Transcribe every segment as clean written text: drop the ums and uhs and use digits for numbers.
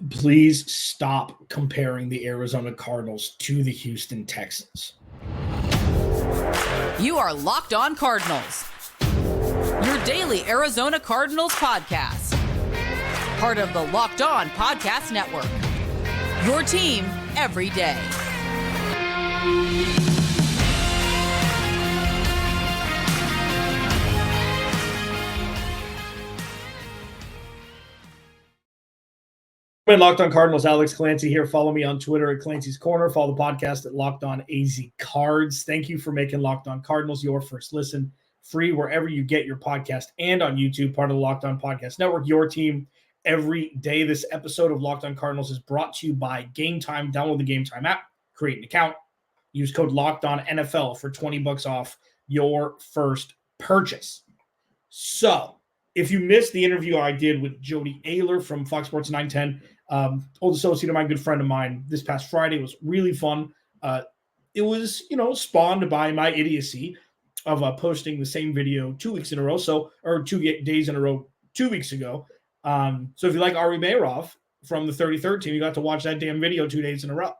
Please stop comparing the Arizona Cardinals to the Houston Texans. You are Locked On Cardinals, your daily Arizona Cardinals podcast. Part of the Locked On Podcast Network, your team every day. Locked On Cardinals, Alex Clancy here. Follow me on Twitter at Clancy's Corner. Follow the podcast at Locked On AZ Cards. Thank you for making Locked On Cardinals your first listen, free wherever you get your podcast and on YouTube, part of the Locked On Podcast Network, your team every day. This episode of Locked On Cardinals is brought to you by Game Time. Download the Game Time app, create an account, use code Locked On NFL for $20 off your first purchase. So, if you missed the interview I did with Jody Ayler from Fox Sports 910, old associate of mine, good friend of mine, this past Friday, was really fun. It was, spawned by my idiocy of posting the same video 2 weeks in a row, or 2 days in a row 2 weeks ago. So if you like Ari Meirov from the 33rd team, you got to watch that damn video 2 days in a row.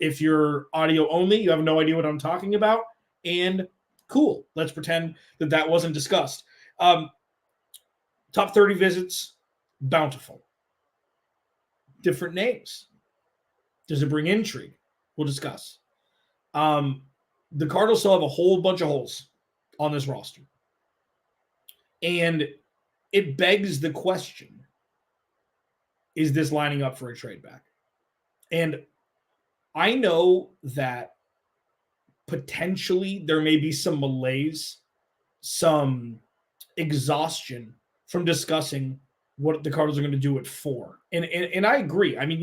If you're audio only, you have no idea what I'm talking about, and cool. Let's pretend that wasn't discussed. Top 30 visits, bountiful. Different names. Does it bring intrigue? We'll discuss. The Cardinals still have a whole bunch of holes on this roster. And it begs the question, is this lining up for a trade back? And I know that potentially there may be some malaise, some exhaustion from discussing what the Cardinals are going to do it for. And I agree. I mean,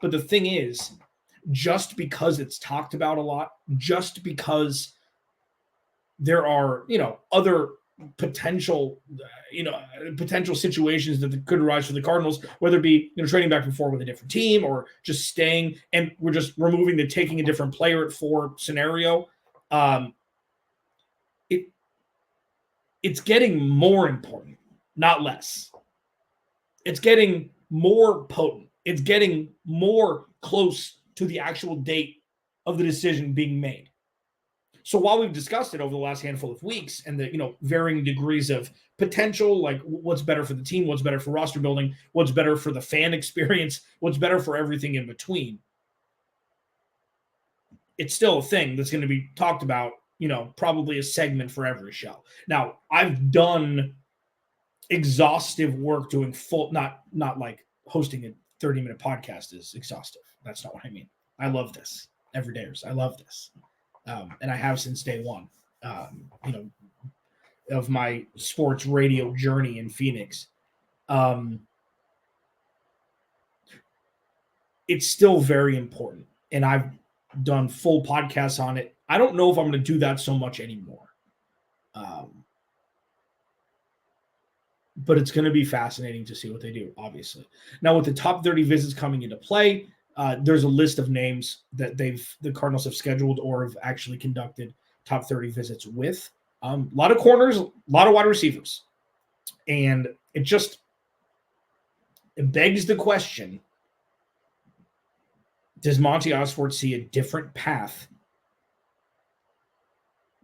but the thing is, just because it's talked about a lot, just because there are, other potential situations that could arise for the Cardinals, whether it be, trading back and forth with a different team or just staying, and we're just removing the taking a different player at 4 scenario. It's getting more important, not less. It's getting more potent. It's getting more close to the actual date of the decision being made. So while we've discussed it over the last handful of weeks and the varying degrees of potential, like what's better for the team, what's better for roster building, what's better for the fan experience, what's better for everything in between, it's still a thing that's going to be talked about, probably a segment for every show. Now, I've done exhaustive work doing full, not like hosting a 30-minute podcast is exhaustive. That's not what I mean. I love this. Everydayers, I love this. And I have since day one, of my sports radio journey in Phoenix. It's still very important. And I've done full podcasts on it. I don't know if I'm going to do that so much anymore. But it's going to be fascinating to see what they do, obviously. Now, with the top 30 visits coming into play, there's a list of names that the Cardinals have scheduled or have actually conducted top 30 visits with. A lot of corners, a lot of wide receivers. And it begs the question, does Monti Ossenfort see a different path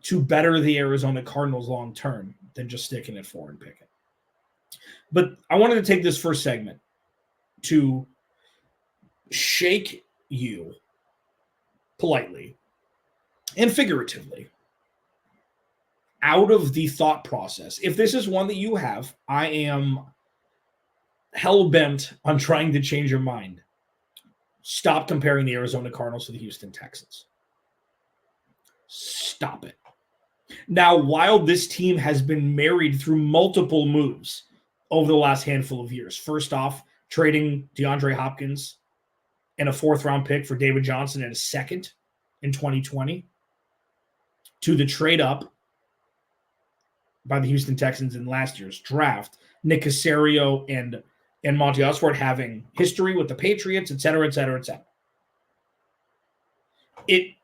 to better the Arizona Cardinals long term than just sticking at 4 and picking? But I wanted to take this first segment to shake you politely and figuratively out of the thought process. If this is one that you have, I am hell-bent on trying to change your mind. Stop comparing the Arizona Cardinals to the Houston Texans. Stop it. Now, while this team has been married through multiple moves over the last handful of years, first off, trading DeAndre Hopkins and a 4th-round pick for David Johnson and a 2nd in 2020, to the trade up by the Houston Texans in last year's draft, Nick Caserio and Monti Ossenfort having history with the Patriots, et cetera, et cetera, et cetera. It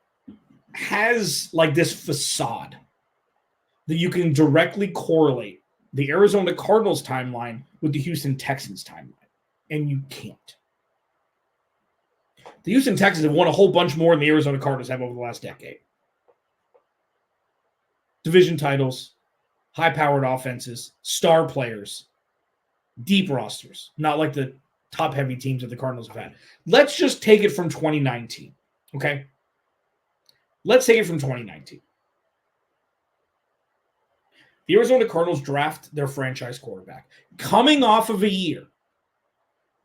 has like this facade that you can directly correlate the Arizona Cardinals timeline with the Houston Texans timeline, and you can't. The Houston Texans have won a whole bunch more than the Arizona Cardinals have over the last decade. Division titles, high-powered offenses, star players, deep rosters, not like the top-heavy teams that the Cardinals have had. Let's just take it from 2019, okay? Let's take it from 2019. The Arizona Cardinals draft their franchise quarterback, coming off of a year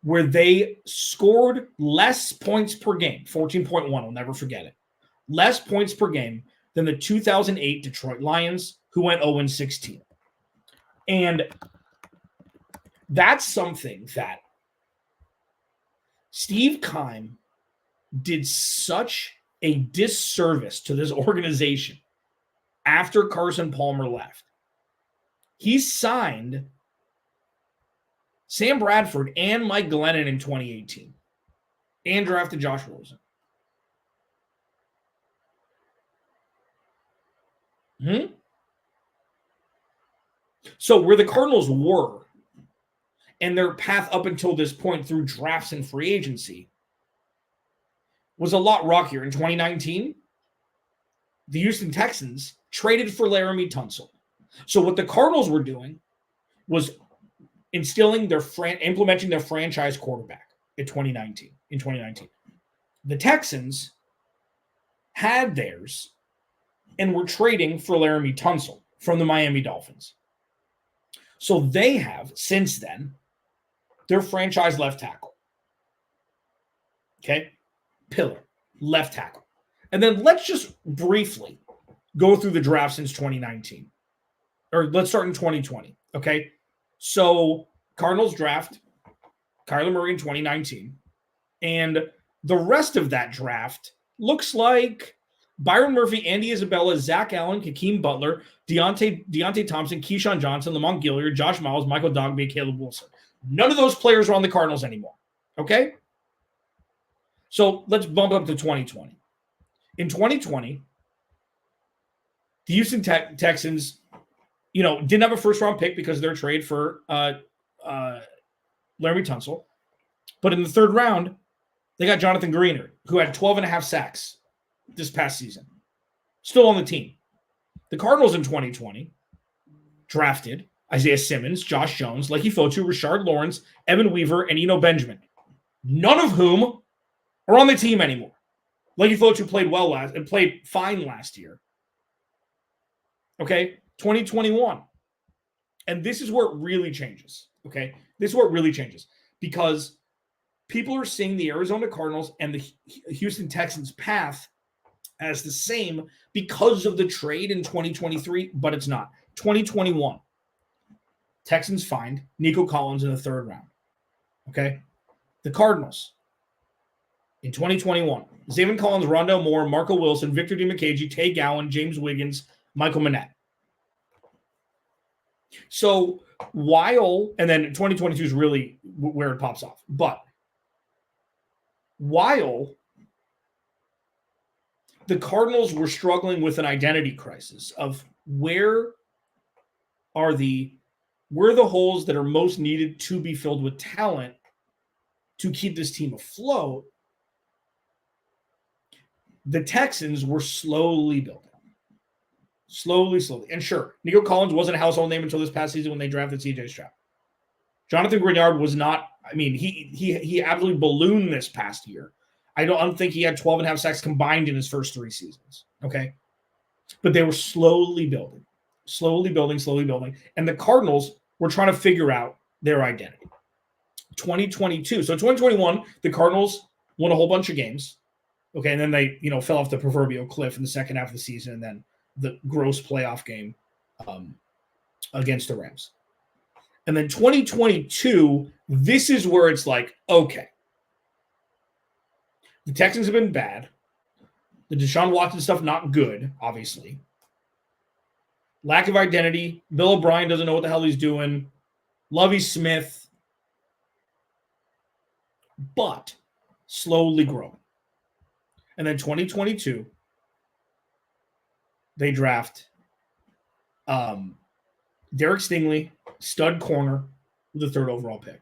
where they scored less points per game, 14.1, I'll never forget it, less points per game than the 2008 Detroit Lions, who went 0-16. And that's something that Steve Keim did such a disservice to this organization after Carson Palmer left. He signed Sam Bradford and Mike Glennon in 2018 and drafted Josh Rosen. So where the Cardinals were and their path up until this point through drafts and free agency was a lot rockier. In 2019, the Houston Texans traded for Laramie Tunsil. So what the Cardinals were doing was implementing their franchise quarterback in 2019. The Texans had theirs and were trading for Laramie Tunsil from the Miami Dolphins. So they have, since then, their franchise left tackle. Okay? Pillar, left tackle. And then let's just briefly go through the draft since 2019. Or let's start in 2020. Okay? So Cardinals draft Kyler Murray in 2019. And the rest of that draft looks like Byron Murphy, Andy Isabella, Zach Allen, Hakeem Butler, Deontay Thompson, Keyshawn Johnson, Lamont Gilliard, Josh Miles, Michael Dogbe, Caleb Wilson. None of those players are on the Cardinals anymore. Okay? So let's bump up to 2020. In 2020, the Houston Texans, didn't have a first-round pick because of their trade for Laramie Tunsil. But in the third round, they got Jonathan Greenard, who had 12.5 sacks this past season. Still on the team. The Cardinals in 2020 drafted Isaiah Simmons, Josh Jones, Lecky Fotu, Rashard Lawrence, Evan Weaver, and Eno Benjamin. None of whom are on the team anymore. Lecky Fotu played fine last year. Okay? 2021. And this is where it really changes. Okay? This is where it really changes. Because people are seeing the Arizona Cardinals and the Houston Texans path as the same because of the trade in 2023, but it's not. 2021, Texans find Nico Collins in the third round. Okay? The Cardinals, in 2021, Zaven Collins, Rondell Moore, Marco Wilson, Victor DiMacchigi, Tay Gowan, James Wiggins, Michael Manette. So and then 2022 is really where it pops off. But while the Cardinals were struggling with an identity crisis of where are the holes that are most needed to be filled with talent to keep this team afloat, the Texans were slowly building. Slowly. And sure, Nico Collins wasn't a household name until this past season when they drafted C.J. Stroud. Jonathan Greenard was not, he absolutely ballooned this past year. I don't think he had 12.5 sacks combined in his first 3 seasons. Okay? But they were slowly building. And the Cardinals were trying to figure out their identity. 2022. So 2021, the Cardinals won a whole bunch of games. Okay, and then they, fell off the proverbial cliff in the second half of the season, and then the gross playoff game against the Rams. And then 2022, this is where it's like, okay, the Texans have been bad. The Deshaun Watson stuff, not good, obviously. Lack of identity. Bill O'Brien doesn't know what the hell he's doing. Lovie Smith. But slowly growing. And then 2022, they draft Derek Stingley, stud corner, with the 3rd overall pick.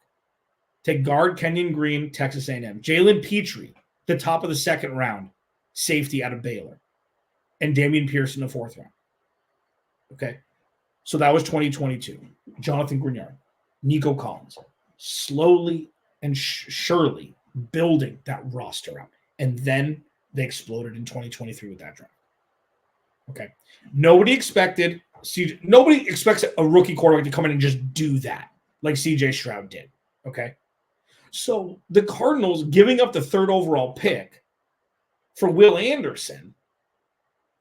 Take guard Kenyon Green, Texas A&M. Jalen Petrie, the top of the second round, safety out of Baylor, and Damian Pierce in the fourth round. Okay. So that was 2022. Jonathan Grignard, Nico Collins, slowly and surely building that roster out. And then they exploded in 2023 with that draft. Okay. Nobody expects a rookie quarterback to come in and just do that like CJ Stroud did. Okay. So the Cardinals giving up the third overall pick for Will Anderson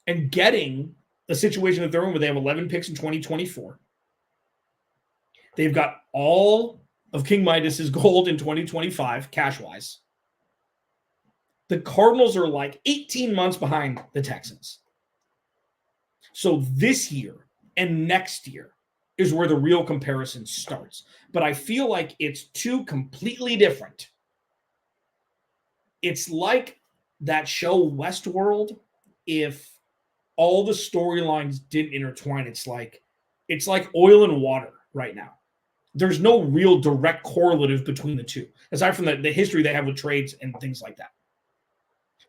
and getting the situation that they're in where they have 11 picks in 2024. They've got all of King Midas's gold in 2025, cash-wise. The Cardinals are like 18 months behind the Texans. So this year and next year is where the real comparison starts. But I feel like it's two completely different. It's like that show Westworld, if all the storylines didn't intertwine. It's like oil and water right now. There's no real direct correlative between the two, aside from the history they have with trades and things like that.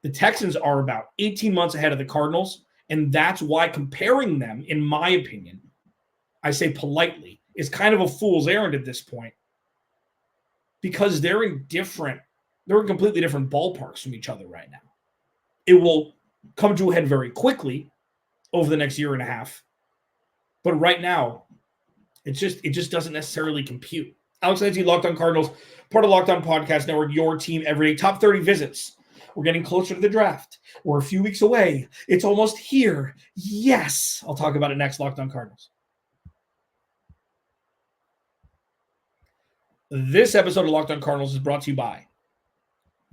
The Texans are about 18 months ahead of the Cardinals, and that's why comparing them, in my opinion, I say politely, is kind of a fool's errand at this point, because they're in completely different ballparks from each other right now. It will come to a head very quickly over the next year and a half. But right now, it just doesn't necessarily compute. Alex Clancy, Locked On Cardinals, part of Locked On Podcast Network, your team every day. Top 30 visits. We're getting closer to the draft. We're a few weeks away. It's almost here. Yes. I'll talk about it next, Locked On Cardinals. This episode of Locked On Cardinals is brought to you by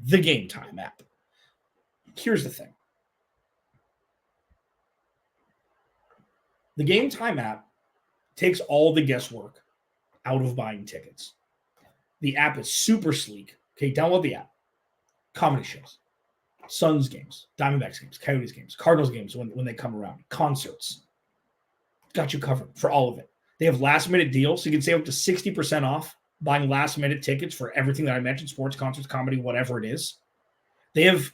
the Game Time app. Here's the thing. The Game Time app takes all the guesswork out of buying tickets. The app is super sleek. Okay, download the app. Comedy shows, Suns games, Diamondbacks games, Coyotes games, Cardinals games when they come around, concerts. Got you covered for all of it. They have last-minute deals, so you can save up to 60% off buying last-minute tickets for everything that I mentioned, sports, concerts, comedy, whatever it is. They have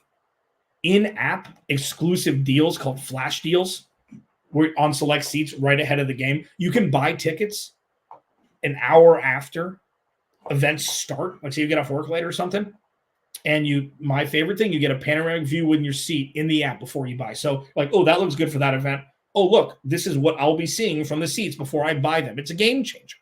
in-app exclusive deals called flash deals. We're on select seats right ahead of the game. You can buy tickets an hour after events start. Like say you get off work late or something. And my favorite thing, you get a panoramic view in your seat in the app before you buy. So like, oh, that looks good for that event. Oh, look, this is what I'll be seeing from the seats before I buy them. It's a game changer.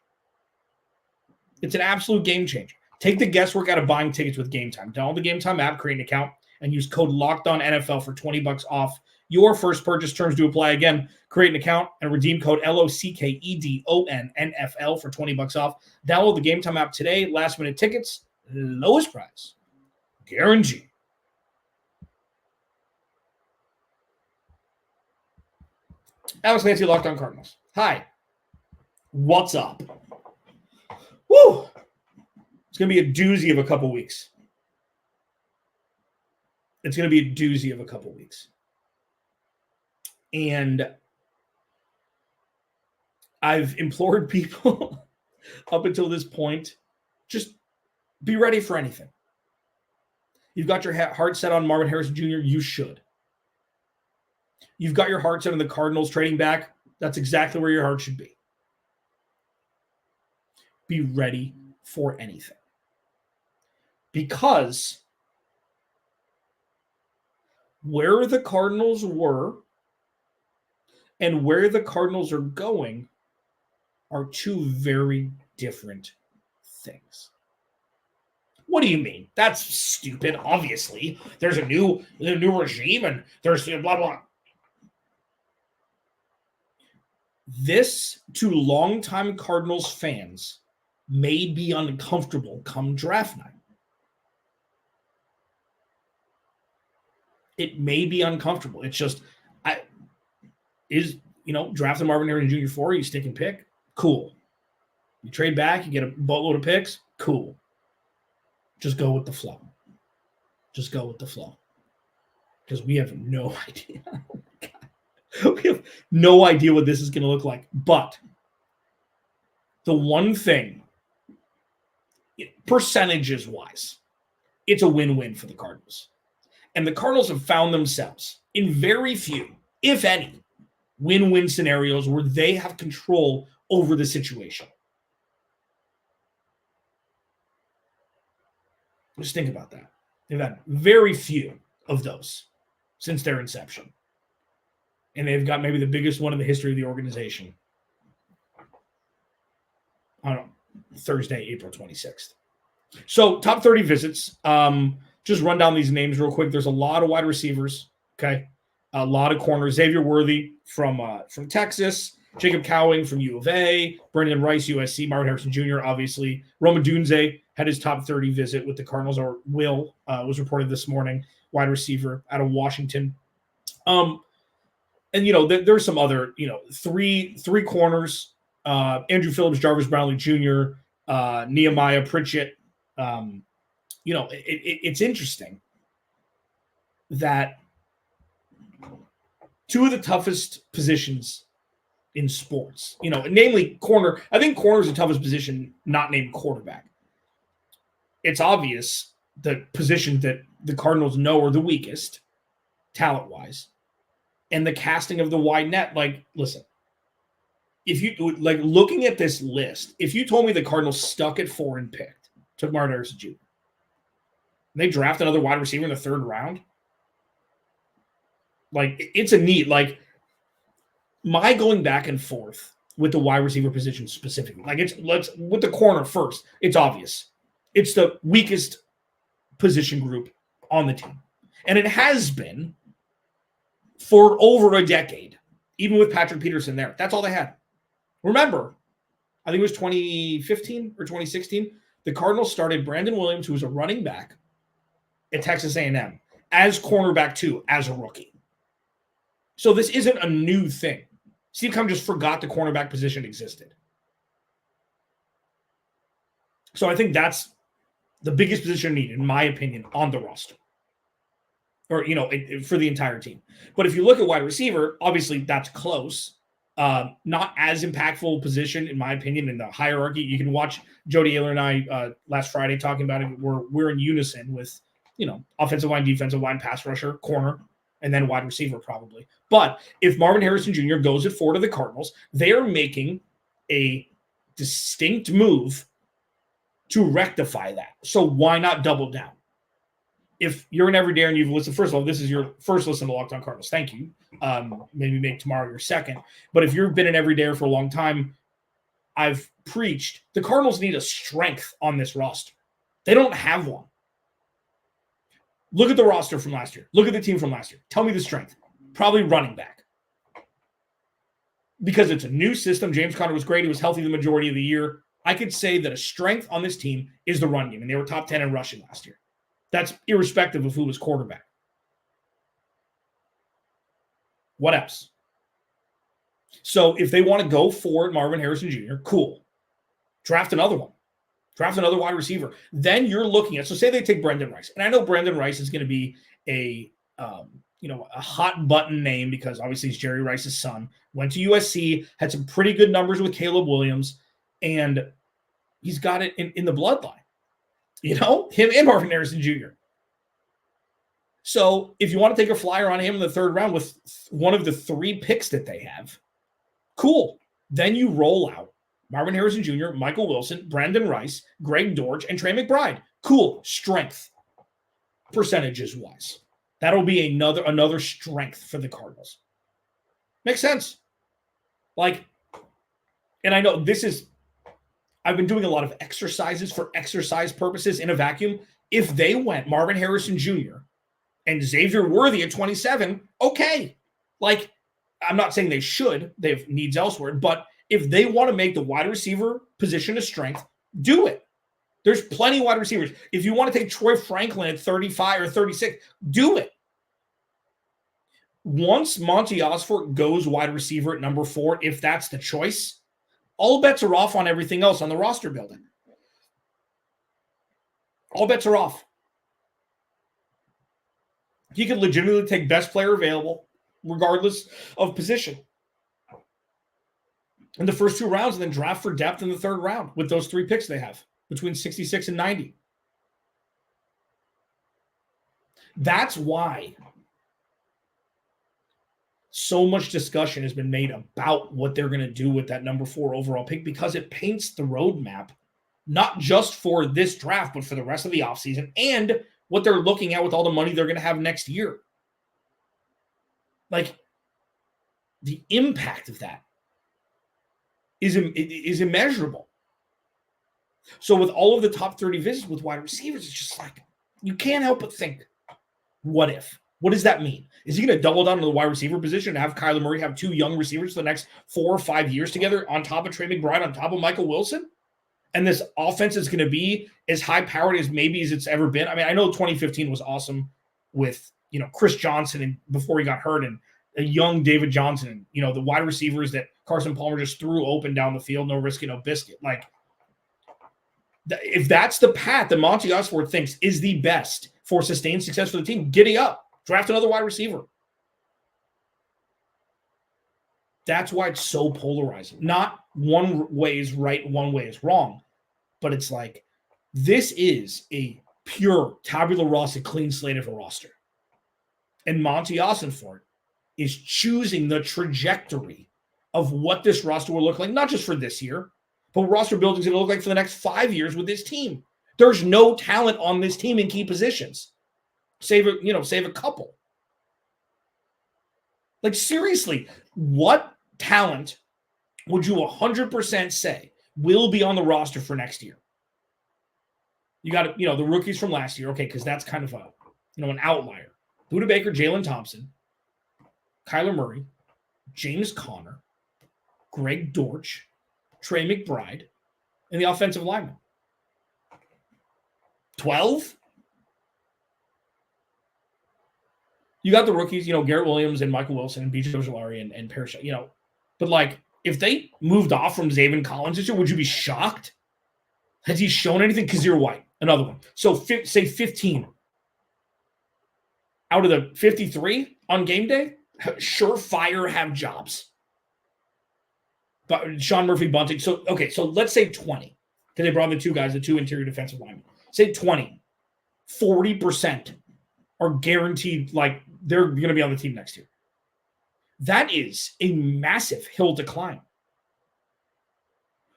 It's an absolute game changer. Take the guesswork out of buying tickets with Game Time. Download the Game Time app, create an account, and use code LOCKEDONNFL for $20 off your first purchase. Terms do apply. Again, create an account and redeem code LOCKEDONNFL for $20 off. Download the Game Time app today. Last minute tickets, lowest price, guaranteed. Alex Clancy, Locked On Cardinals. Hi. What's up? Woo! It's going to be a doozy of a couple weeks. It's going to be a doozy of a couple weeks. And I've implored people up until this point, just be ready for anything. You've got your heart set on Marvin Harrison Jr., you should. You've got your heart set on the Cardinals trading back. That's exactly where your heart should be. Be ready for anything. Because where the Cardinals were and where the Cardinals are going are two very different things. What do you mean? That's stupid. Obviously, there's a new regime and there's blah, blah. This, to longtime Cardinals fans, may be uncomfortable come draft night. It may be uncomfortable. It's just, drafting Marvin Harrison Jr. for you, stick and pick, cool. You trade back, you get a boatload of picks, cool. Just go with the flow. Just go with the flow. Because we have no idea. Oh my God. We have no idea what this is going to look like. But the one thing, percentages wise, it's a win-win for the Cardinals. And the Cardinals have found themselves in very few, if any, win-win scenarios where they have control over the situation. Just think about that. They've had very few of those since their inception. And they've got maybe the biggest one in the history of the organization on Thursday, April 26th. So top 30 visits. Just run down these names real quick. There's a lot of wide receivers, okay? A lot of corners. Xavier Worthy from Texas. Jacob Cowing from U of A. Brandon Rice, USC. Marvin Harrison Jr., obviously. Roma Dunze had his top 30 visit with the Cardinals, or was reported this morning. Wide receiver out of Washington. And, there's some other, three corners. Andrew Phillips, Jarvis Brownlee Jr., Nehemiah Pritchett. It's interesting that two of the toughest positions in sports, namely corner. I think corner is the toughest position, not named quarterback. It's obvious the position that the Cardinals know are the weakest, talent-wise, and the casting of the wide net. Like, listen, if you looking at this list, if you told me the Cardinals stuck at 4 and took Marvin Harrison Jr., and they draft another wide receiver in the 3rd round, it's a need. My going back and forth with the wide receiver position specifically, let's with the corner first. It's obvious. It's the weakest position group on the team. And it has been for over a decade, even with Patrick Peterson there. That's all they had. Remember, I think it was 2015 or 2016, the Cardinals started Brandon Williams, who was a running back at Texas A&M, as cornerback 2, as a rookie. So this isn't a new thing. Steve Keim just forgot the cornerback position existed. So I think that's the biggest position need, in my opinion, on the roster. Or, for the entire team. But if you look at wide receiver, obviously that's close. Not as impactful position, in my opinion, in the hierarchy. You can watch Jody Ayler and I last Friday talking about it. We're in unison with, offensive line, defensive line, pass rusher, corner, and then wide receiver probably. But if Marvin Harrison Jr. goes at 4 to the Cardinals, they are making a distinct move to rectify that. So why not double down? If you're an everyday and you've listened, first of all, this is your first listen to Locked On Cardinals. Thank you. Maybe make tomorrow your second. But if you've been an everydayer for a long time, I've preached the Cardinals need a strength on this roster. They don't have one. Look at the roster from last year. Look at the team from last year. Tell me the strength. Probably running back. Because it's a new system. James Conner was great. He was healthy the majority of the year. I could say that a strength on this team is the run game, and they were top 10 in rushing last year. That's irrespective of who was quarterback. What else? So if they want to go for Marvin Harrison Jr., cool. Draft another one. Draft another wide receiver. Then you're looking at, so say they take Brandon Rice. And I know Brandon Rice is going to be a hot button name because obviously he's Jerry Rice's son. Went to USC, had some pretty good numbers with Caleb Williams, and he's got it in the bloodline. Him and Marvin Harrison Jr. So if you want to take a flyer on him in the 3rd round with one of the 3 picks that they have, cool. Then you roll out Marvin Harrison Jr., Michael Wilson, Brandon Rice, Greg Dortch, and Trey McBride. Cool. Strength percentages-wise. That'll be another strength for the Cardinals. Makes sense. And I know I've been doing a lot of exercises for exercise purposes in a vacuum. If they went Marvin Harrison Jr. and Xavier Worthy at 27, okay. I'm not saying they should. They have needs elsewhere. But if they want to make the wide receiver position a strength, do it. There's plenty of wide receivers. If you want to take Troy Franklin at 35 or 36, do it. Once Monti Ossenfort goes wide receiver at number 4, if that's the choice, all bets are off on everything else on the roster building. All bets are off. He could legitimately take best player available, regardless of position, in the first 2 rounds, and then draft for depth in the 3rd round with those 3 picks they have between 66 and 90. That's why so much discussion has been made about what they're going to do with that number 4 overall pick, because it paints the roadmap, not just for this draft, but for the rest of the offseason and what they're looking at with all the money they're going to have next year. Like, the impact of that is immeasurable. So with all of the top 30 visits with wide receivers, it's just like, you can't help but think, what if? What does that mean? Is he going to double down on the wide receiver position and have Kyler Murray have 2 young receivers for the next 4 or 5 years together on top of Trey McBride, on top of Michael Wilson? And this offense is going to be as high-powered as it's ever been. I mean, I know 2015 was awesome with, Chris Johnson and before he got hurt, and a young David Johnson, and, the wide receivers that Carson Palmer just threw open down the field, no risk, no biscuit. Like, if that's the path that Monti Ossenfort thinks is the best for sustained success for the team, giddy up. Draft another wide receiver. That's why it's so polarizing. Not one way is right, one way is wrong. But it's like, this is a pure tabula rasa, clean slate of a roster. And Monti Ossenfort is choosing the trajectory of what this roster will look like, not just for this year, but what roster building is going to look like for the next 5 years with this team. There's no talent on this team in key positions. Save a couple. Like, seriously, what talent would you 100% say will be on the roster for next year? You got, the rookies from last year, okay, because that's kind of an outlier. Budda Baker, Jalen Thompson, Kyler Murray, James Conner, Greg Dortch, Trey McBride, and the offensive lineman. 12? You got the rookies, Garrett Williams and Michael Wilson and B.J. Ojolari and Parrish, But, like, if they moved off from Zaven Collins this year, would you be shocked? Has he shown anything? Kazir White, another one. So, say 15. Out of the 53 on game day, surefire have jobs. But Sean Murphy Bunting. So let's say 20. Because they brought in the 2 interior defensive linemen. Say 20. 40% are guaranteed, like, they're going to be on the team next year. That is a massive hill to climb.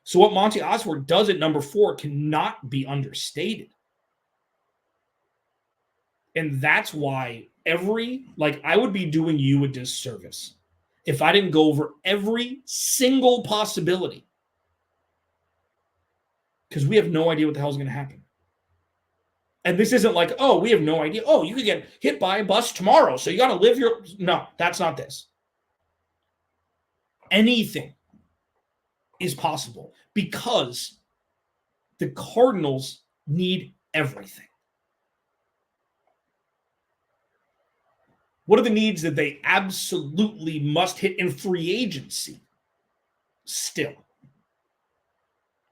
So what Monti Ossenfort does at number 4 cannot be understated. And that's why I would be doing you a disservice if I didn't go over every single possibility. Because we have no idea what the hell is going to happen. And this isn't like, oh, we have no idea. Oh, you could get hit by a bus tomorrow, so you got to live your... No, that's not this. Anything is possible because the Cardinals need everything. What are the needs that they absolutely must hit in free agency? Still.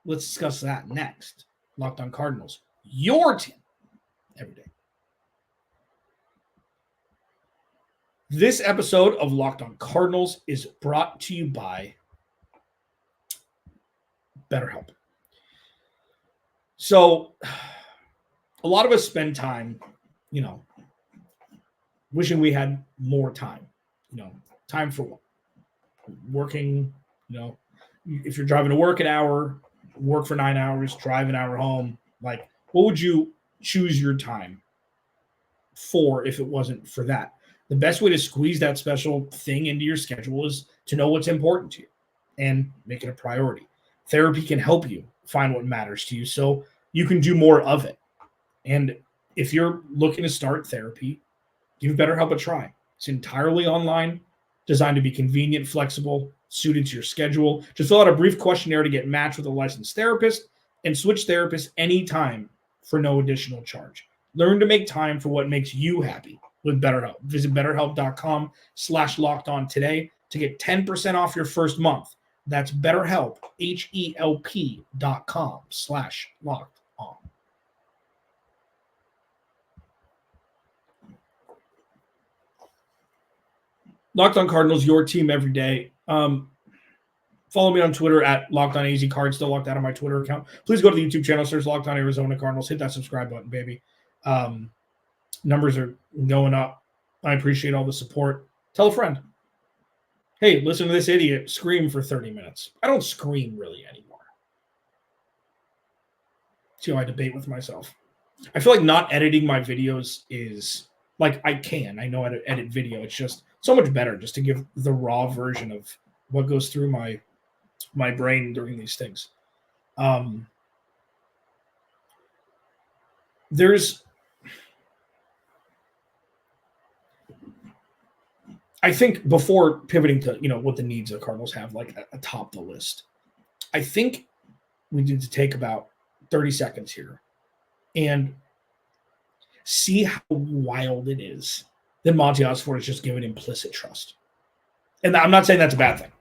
Let's discuss that next. Locked on Cardinals. Your team. Every day. This episode of Locked on Cardinals is brought to you by BetterHelp. So, a lot of us spend time, wishing we had more time. Time for what? Working, if you're driving to work an hour, work for 9 hours, drive an hour home. Like, what would you choose your time for if it wasn't for that? The best way to squeeze that special thing into your schedule is to know what's important to you and make it a priority. Therapy can help you find what matters to you so you can do more of it. And if you're looking to start therapy, give BetterHelp a try. It's entirely online, designed to be convenient, flexible, suited to your schedule. Just fill out a brief questionnaire to get matched with a licensed therapist and switch therapists anytime for no additional charge. Learn to make time for what makes you happy with BetterHelp. Visit BetterHelp.com/lockedon today to get 10% off your first month. That's BetterHelp, HELP.com/lockedon. Locked on Cardinals, your team every day. Follow me on Twitter at LockedOnAZCard. Still locked out of my Twitter account. Please go to the YouTube channel, search Locked On Arizona Cardinals. Hit that subscribe button, baby. Numbers are going up. I appreciate all the support. Tell a friend. Hey, listen to this idiot scream for 30 minutes. I don't scream really anymore. See how I debate with myself. I feel like not editing my videos is like I know how to edit video. It's just so much better just to give the raw version of what goes through my brain during these things. I think before pivoting to, what the needs of the Cardinals have, like atop the list, I think we need to take about 30 seconds here and see how wild it is that Monti Ossenfort is just given implicit trust. And I'm not saying that's a bad thing.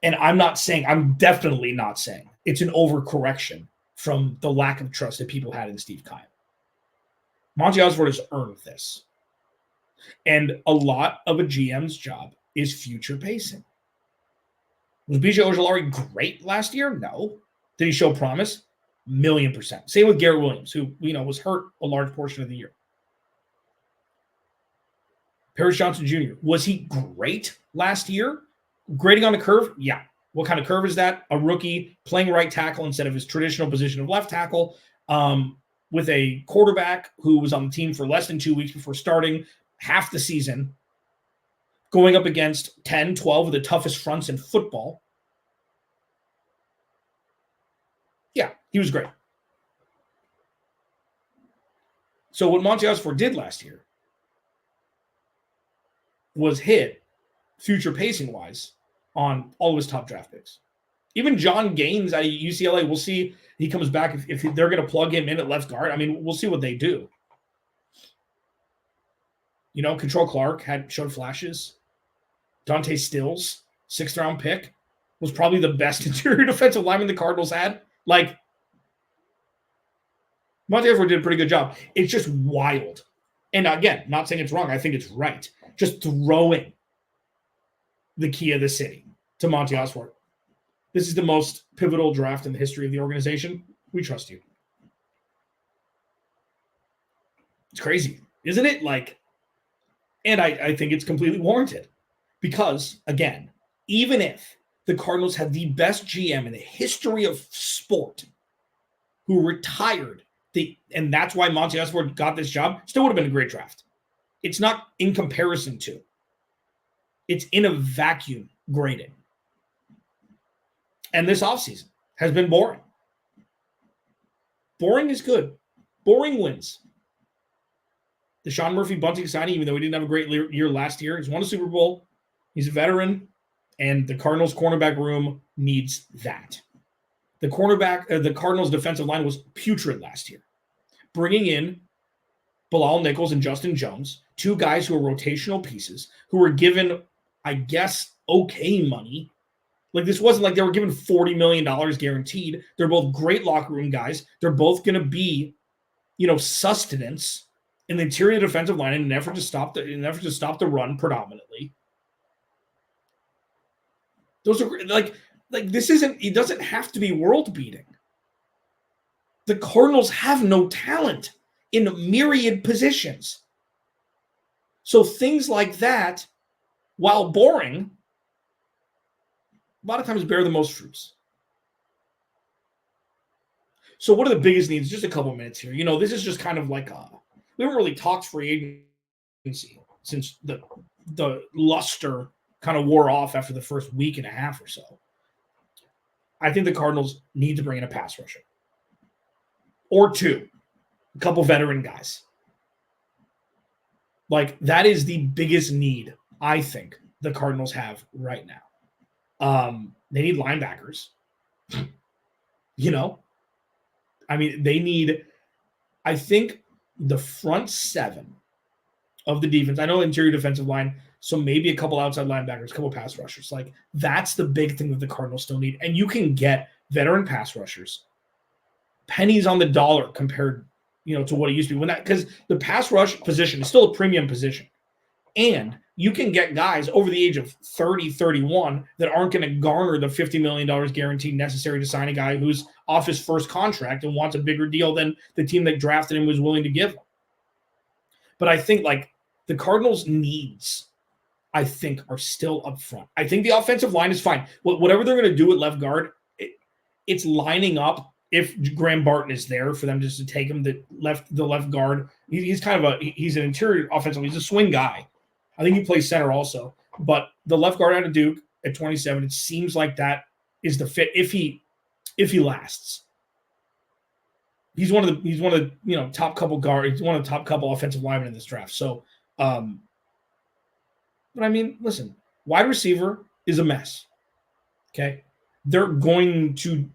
And I'm definitely not saying it's an overcorrection from the lack of trust that people had in Steve Keim. Monti Ossenfort has earned this. And a lot of a GM's job is future pacing. Was BJ Ojulari great last year? No. Did he show promise? 1,000,000%. Same with Garrett Williams, who, was hurt a large portion of the year. Paris Johnson Jr., was he great last year? Grading on the curve? Yeah. What kind of curve is that? A rookie playing right tackle instead of his traditional position of left tackle, with a quarterback who was on the team for less than 2 weeks before starting half the season, going up against 10, 12 of the toughest fronts in football. Yeah, he was great. So what Monti Ossenfort did last year was hit future pacing-wise on all of his top draft picks. Even John Gaines at UCLA, we'll see he comes back if they're going to plug him in at left guard. I mean, we'll see what they do. Control Clark showed flashes. Dante Stills, 6th-round pick, was probably the best interior defensive lineman the Cardinals had. Like, Monti Ossenfort did a pretty good job. It's just wild. And again, not saying it's wrong. I think it's right. Just throwing the key of the city to Monti Ossenfort. This is the most pivotal draft in the history of the organization. We trust you. It's crazy, isn't it? And I think it's completely warranted because, again, even if the Cardinals had the best GM in the history of sport who retired, and that's why Monti Ossenfort got this job, still would have been a great draft. It's not in comparison to. It's in a vacuum grading. And this offseason has been boring. Boring is good. Boring wins. The Sean Murphy Bunting signing, even though he didn't have a great year last year, he's won a Super Bowl. He's a veteran, and the Cardinals cornerback room needs that. The Cardinals defensive line was putrid last year. Bringing in Bilal Nichols and Justin Jones, two guys who are rotational pieces, who were given, I guess, okay money. Like, this wasn't like they were given $40 million guaranteed. They're both great locker room guys. They're both going to be, sustenance in the interior defensive line in an effort to stop the run predominantly. Those are this isn't. It doesn't have to be world beating. The Cardinals have no talent in myriad positions. So things like that, while boring, a lot of times bear the most fruits. So what are the biggest needs? Just a couple minutes here. This is just kind of like we haven't really talked free agency since the luster kind of wore off after the first week and a half or so. I think the Cardinals need to bring in a pass rusher. Or two. A couple veteran guys. That is the biggest need, I think, the Cardinals have right now. They need linebackers. They need, I think, the front seven of the defense. I know interior defensive line, so maybe a couple outside linebackers, a couple pass rushers. That's the big thing that the Cardinals still need. And you can get veteran pass rushers, pennies on the dollar compared, to what it used to be. Because the pass rush position is still a premium position. And you can get guys over the age of 30, 31 that aren't going to garner the $50 million guaranteed necessary to sign a guy who's off his first contract and wants a bigger deal than the team that drafted him was willing to give him. But I think like the Cardinals' needs, I think, are still up front. I think the offensive line is fine. Whatever they're going to do at left guard, it's lining up if Graham Barton is there for them just to take him the left guard. He's kind of he's an interior offensive. He's a swing guy. I think he plays center also. But the left guard out of Duke at 27, it seems like that is the fit if he lasts. He's one of the top couple guards. He's one of the top couple offensive linemen in this draft. So, but I mean, listen, wide receiver is a mess. Okay, they're going to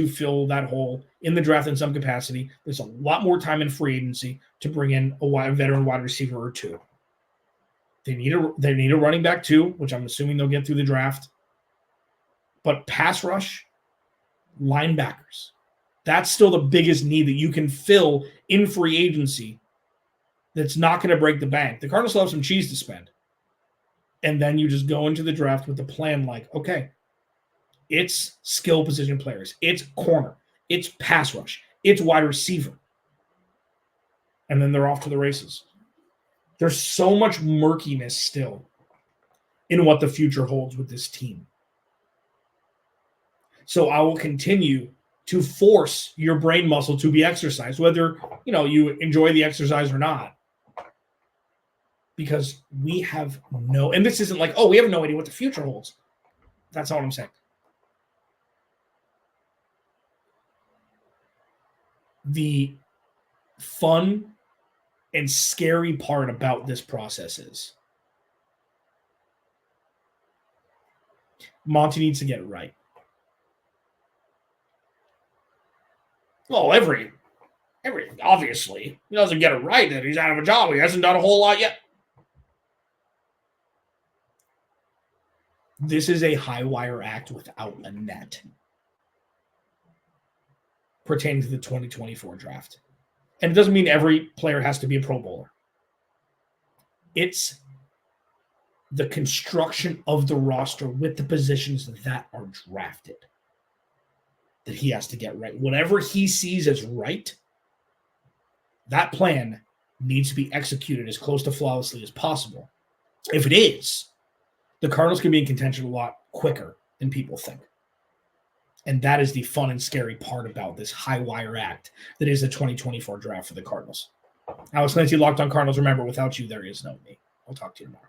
fill that hole in the draft in some capacity. There's a lot more time in free agency to bring in a veteran wide receiver or two. They need a running back too, which I'm assuming they'll get through the draft. But pass rush, linebackers, that's still the biggest need that you can fill in free agency that's not going to break the bank. The Cardinals still have some cheese to spend. And then you just go into the draft with the plan like, okay, it's skill position players, it's corner, it's pass rush, it's wide receiver. And then they're off to the races. There's so much murkiness still in what the future holds with this team. So I will continue to force your brain muscle to be exercised, whether you enjoy the exercise or not. Because we have and this isn't like, we have no idea what the future holds. That's not what I'm saying. The fun and scary part about this process is Monty needs to get it right. Well, every obviously he doesn't get it right, then he's out of a job. He hasn't done a whole lot yet. This is a high wire act without a net pertaining to the 2024 draft. And it doesn't mean every player has to be a Pro Bowler. It's the construction of the roster with the positions that are drafted that he has to get right. Whatever he sees as right, that plan needs to be executed as close to flawlessly as possible. If it is, the Cardinals can be in contention a lot quicker than people think. And that is the fun and scary part about this high wire act that is the 2024 draft for the Cardinals. Alex Clancy, Locked On Cardinals. Remember, without you, there is no me. I'll talk to you tomorrow.